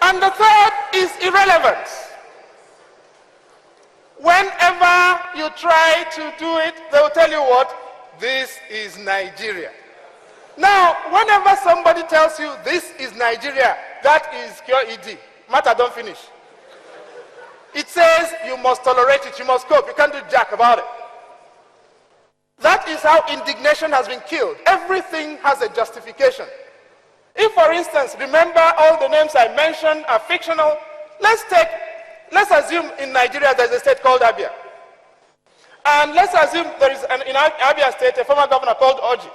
And the third is irrelevance. Whenever you try to do it, they will tell you what? This is Nigeria. Now, whenever somebody tells you this is Nigeria, that is QED. Matter don't finish. It says you must tolerate it, you must cope. You can't do jack about it. That is how indignation has been killed. Everything has a justification. If, for instance, remember all the names I mentioned are fictional, let's assume in Nigeria there's a state called Abia. And let's assume there is in Abia state a former governor called Oji.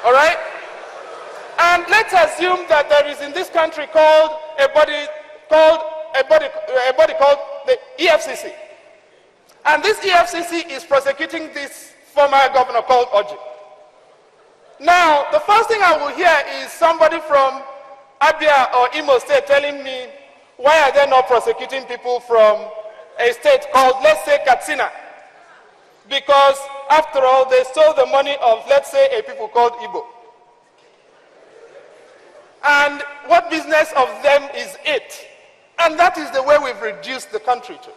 All right? And let's assume that there is in this country called a body called the EFCC. And this EFCC is prosecuting this former governor called Oji. Now, the first thing I will hear is somebody from Abia or Imo State telling me, why are they not prosecuting people from a state called, let's say, Katsina? Because, after all, they stole the money of, let's say, a people called Igbo. And what business of them is it? And that is the way we've reduced the country to.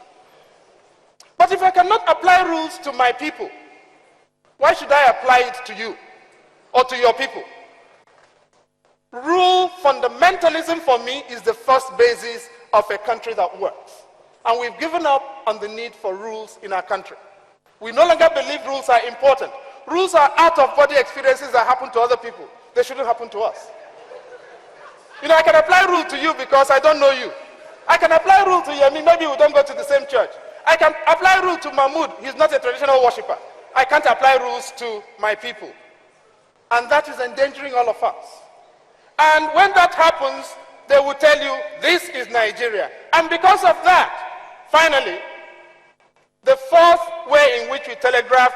But if I cannot apply rules to my people, why should I apply it to you or to your people? Rule fundamentalism for me is the first basis of a country that works. And we've given up on the need for rules in our country. We no longer believe rules are important. Rules are out-of-body experiences that happen to other people. They shouldn't happen to us. You know, I can apply rule to you because I don't know you. I can apply rule to Yemi, maybe we don't go to the same church. I can apply rule to Mahmoud, he's not a traditional worshipper. I can't apply rules to my people. And that is endangering all of us. And when that happens, they will tell you, this is Nigeria. And because of that, finally, the fourth way in which we telegraph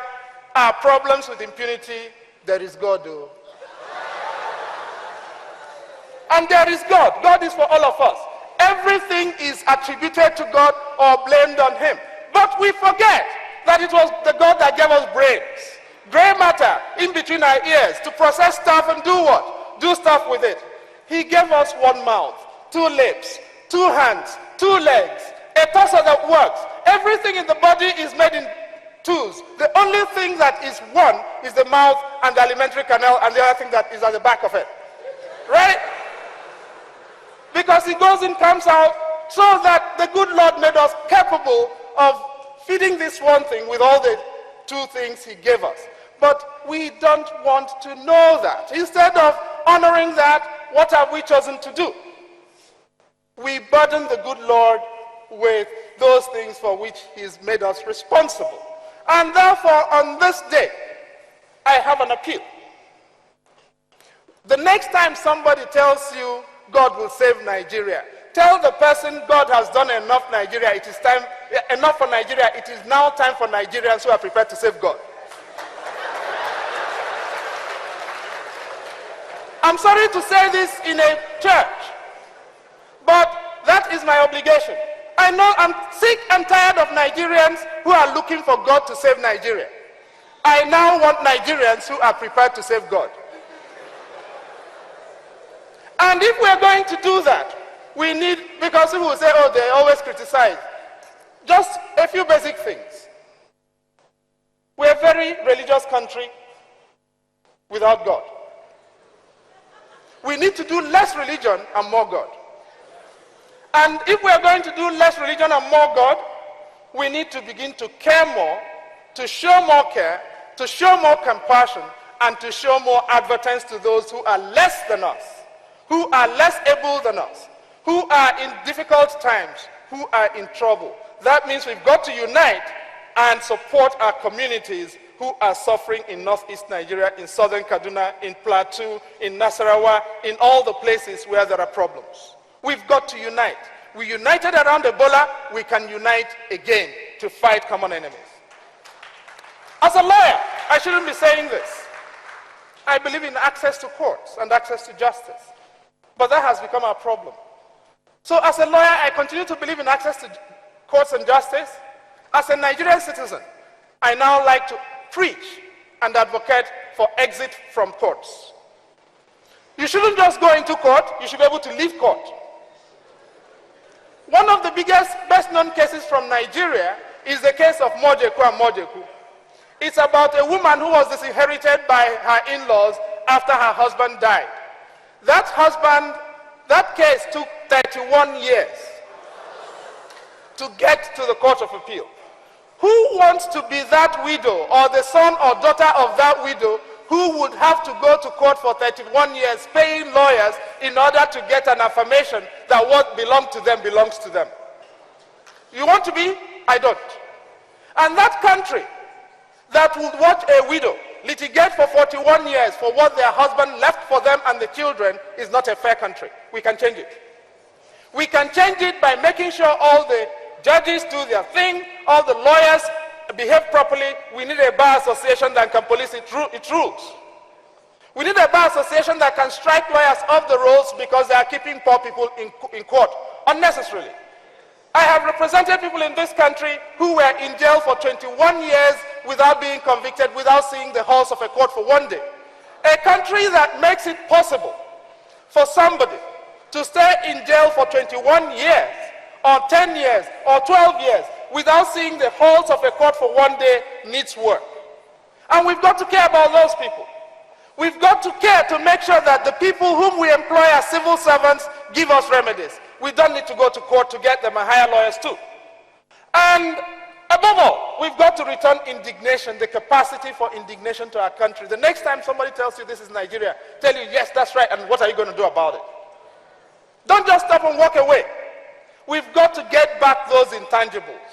our problems with impunity, there is God. Oh. And there is God. God is for all of us. Everything is attributed to God or blamed on him. But we forget that it was the God that gave us brains, gray matter in between our ears to process stuff and do what? Do stuff with it. He gave us one mouth, two lips, two hands, two legs, a torso that works. Everything in the body is made in twos. The only thing that is one is the mouth and the alimentary canal, and the other thing that is at the back of it. Right? Because it goes and comes out, so that the good Lord made us capable of feeding this one thing with all the two things he gave us. But we don't want to know that. Instead of honoring that, what have we chosen to do? We burden the good Lord with those things for which he's made us responsible. And therefore, on this day, I have an appeal. The next time somebody tells you God will save Nigeria, tell the person God has done enough Nigeria, it is time, enough for Nigeria, it is now time for Nigerians who are prepared to save God. I'm sorry to say this in a church, but that is my obligation. I know I'm sick and tired of Nigerians who are looking for God to save Nigeria. I now want Nigerians who are prepared to save God. And if we're going to do that, we need, because people will say, oh, they always criticize. Just a few basic things. We're a very religious country without God. We need to do less religion and more God. And if we're going to do less religion and more God, we need to begin to care more, to show more care, to show more compassion, and to show more advertence to those who are less than us, who are less able than us, who are in difficult times, who are in trouble. That means we've got to unite and support our communities who are suffering in northeast Nigeria, in southern Kaduna, in Plateau, in Nasarawa, in all the places where there are problems. We've got to unite. We united around Ebola, we can unite again to fight common enemies. As a lawyer, I shouldn't be saying this. I believe in access to courts and access to justice. But that has become our problem. So as a lawyer, I continue to believe in access to courts and justice. As a Nigerian citizen, I now like to preach and advocate for exit from courts. You shouldn't just go into court, you should be able to leave court. One of the biggest, best-known cases from Nigeria is the case of Mojeku and Mojeku. It's about a woman who was disinherited by her in-laws after her husband died. That case took 31 years to get to the Court of Appeal. Who wants to be that widow or the son or daughter of that widow who would have to go to court for 31 years paying lawyers in order to get an affirmation that what belongs to them belongs to them? You want to be? I don't. And that country that would watch a widow litigate for 41 years for what their husband left for them and the children is not a fair country. We can change it. We can change it by making sure all the judges do their thing, all the lawyers behave properly. We need a bar association that can police its rules. We need a bar association that can strike lawyers off the rolls because they are keeping poor people in court unnecessarily. I have represented people in this country who were in jail for 21 years without being convicted, without seeing the halls of a court for one day. A country that makes it possible for somebody to stay in jail for 21 years, or 10 years, or 12 years, without seeing the halls of a court for one day needs work. And we've got to care about those people. We've got to care to make sure that the people whom we employ as civil servants give us remedies. We don't need to go to court to get them and hire lawyers too. And above all, we've got to return indignation, the capacity for indignation to our country. The next time somebody tells you this is Nigeria, tell you, yes, that's right, and what are you going to do about it? Don't just stop and walk away. We've got to get back those intangibles.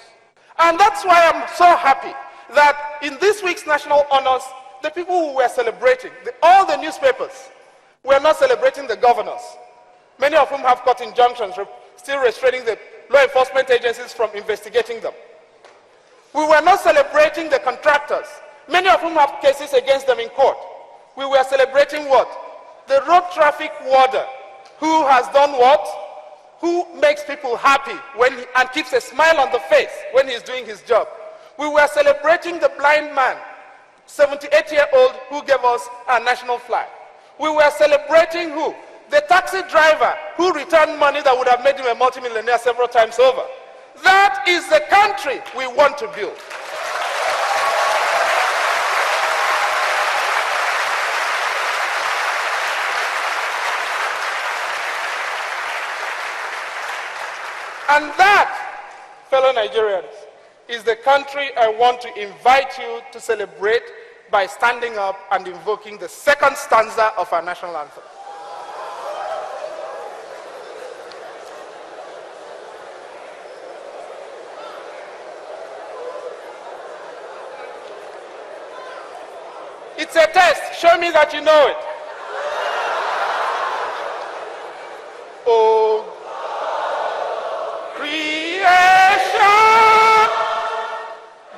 And that's why I'm so happy that in this week's National Honors, the people who were celebrating, all the newspapers were not celebrating the governors, many of whom have court injunctions still restraining the law enforcement agencies from investigating them. We were not celebrating the contractors, many of whom have cases against them in court. We were celebrating what? The road traffic warden, who has done what? Who makes people happy and keeps a smile on the face when he's doing his job. We were celebrating the blind man, 78-year-old, who gave us our national flag. We were celebrating who? The taxi driver who returned money that would have made him a multimillionaire several times over. That is the country we want to build. And that, fellow Nigerians, is the country I want to invite you to celebrate by standing up and invoking the second stanza of our national anthem. It's a test. Show me that you know it. Oh, creation,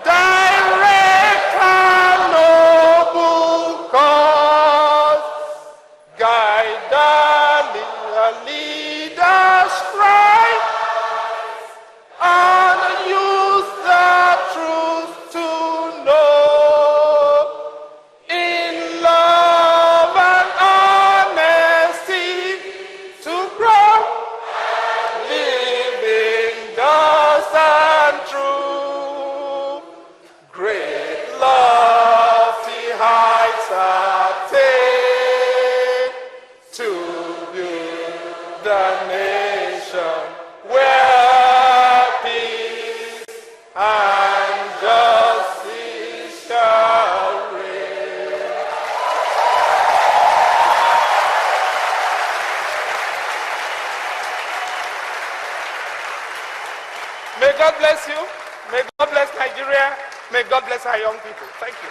direct our noble cause, guide our leaders right, and use the truth to know. In love and honesty to grow, living thus and true. Great lofty heights attain to build the nation where peace and justice shall reign. May God bless you. May God bless Nigeria. May God bless our young people. Thank you.